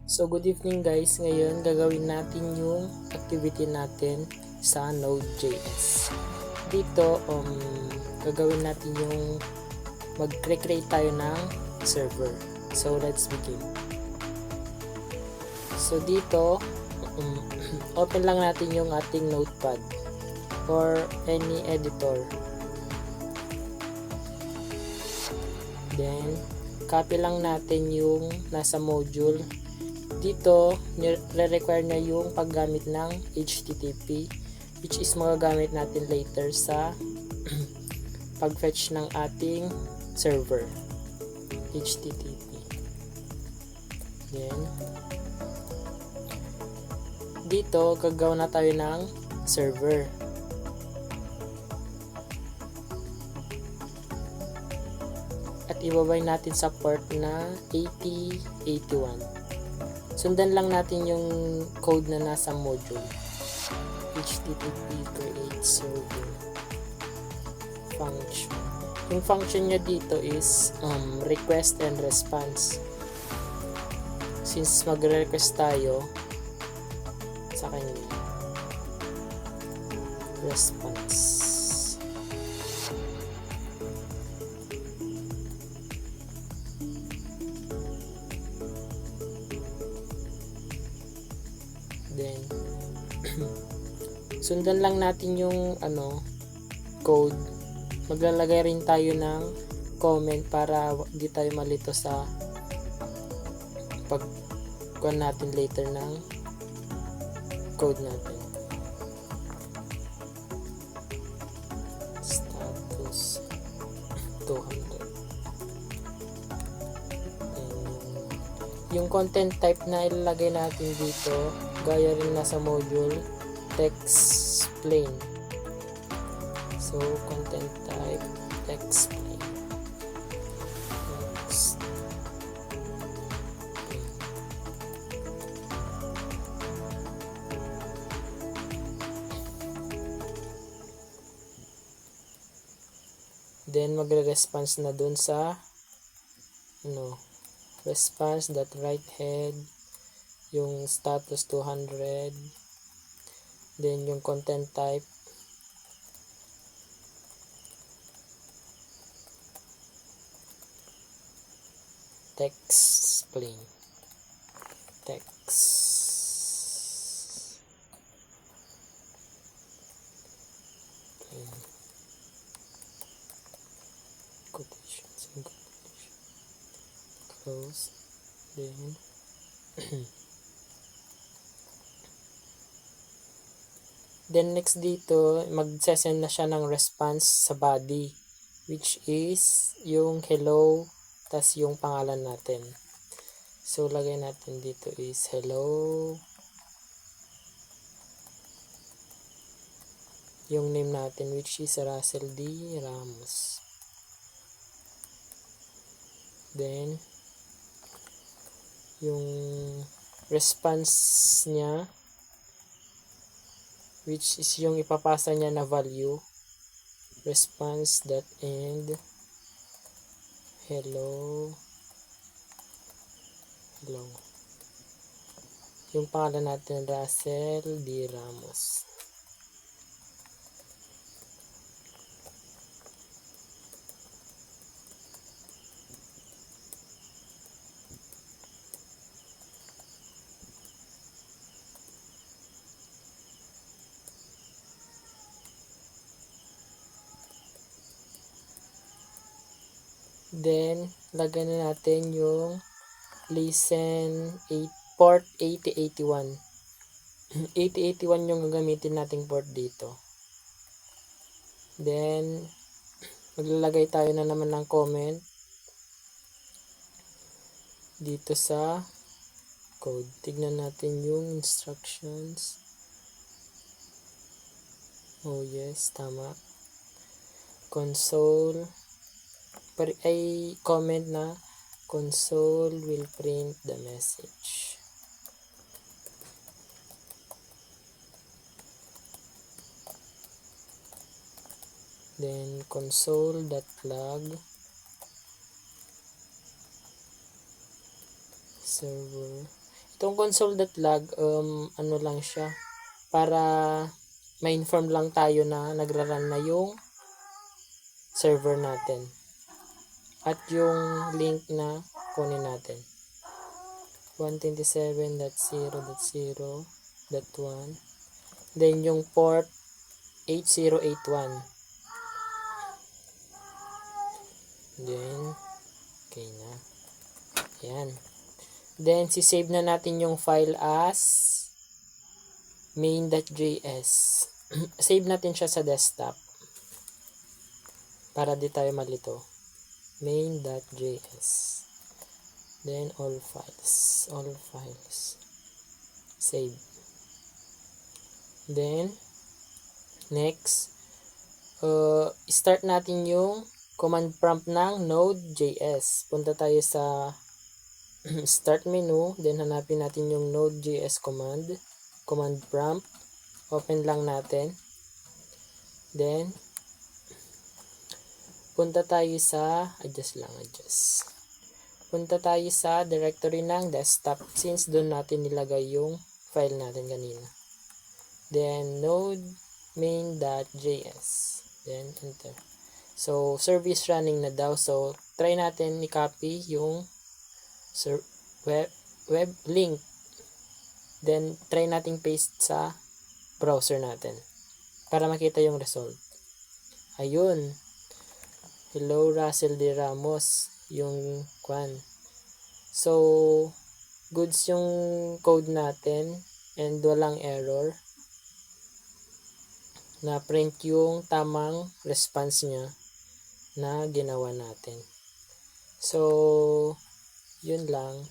So good evening guys, ngayon gagawin natin yung activity natin sa Node.js. Dito gagawin natin yung mag-create tayo ng server. So let's begin. So dito open lang natin yung ating notepad or any editor. Then copy lang natin yung nasa module. Dito, re-require na yung paggamit ng HTTP, which is magagamit natin later sa pag-fetch ng ating server. HTTP. Then, dito, gagawa na tayo ng server. At ibabay natin sa port na 8081. Sundan lang natin yung code na nasa module. HTTP create server function. Yung function niya dito is request and response. Since magre-request tayo sa kanya, response. Then sundan lang natin yung code. Maglalagay rin tayo ng comment para di tayo malito sa pagkuha natin later ng code natin. Status 200. Yung content type na ilalagay natin dito, gaya rin nasa module, text plain. So, content type, text plain. Text plain. Then, magre-response na dun sa response.writehead, yung status 200, then yung content type text plain, text plain, quotation, single quotation, close, then then next dito, mag-send na siya ng response sa body, which is yung hello, tas yung pangalan natin. So, lagay natin dito is hello. Yung name natin, which is Russell D. Ramos. Then, yung response niya, which is yung ipapasa niya na value, response.end hello. Yung pangalan natin, Russell D. Ramos. Then, lagyan na natin yung listen port 8081. 8081 yung gagamitin nating port dito. Then, maglalagay tayo na naman ng comment dito sa code. Tignan natin yung instructions. Oh yes, tama. Console ay comment na console will print the message. Then console.log server. Itong console.log, ano lang siya, para ma-inform lang tayo na nagra-run na yung server natin. At yung link na kunin natin. 127.0.0.1. Then yung port 8081. Then, okay na. Ayan. Then, sisave na natin yung file as main.js. Save natin siya sa desktop. Para di tayo malito. Main.js. Then, all files. All files. Save. Then, next, start natin yung command prompt ng Node.js. Punta tayo sa start menu, then hanapin natin yung Node.js command prompt. Open lang natin. Then, punta tayo sa, adjust. Punta tayo sa directory ng desktop since doon natin nilagay yung file natin kanina. Then, node main.js. Then, enter. So, service running na daw. So, try natin i-copy yung web link. Then, try natin paste sa browser natin para makita yung result. Ayun. Hello, Russell D. Ramos. Yung kwan. So, goods yung code natin and walang error. Na print yung tamang response niya na ginawa natin. So, yun lang.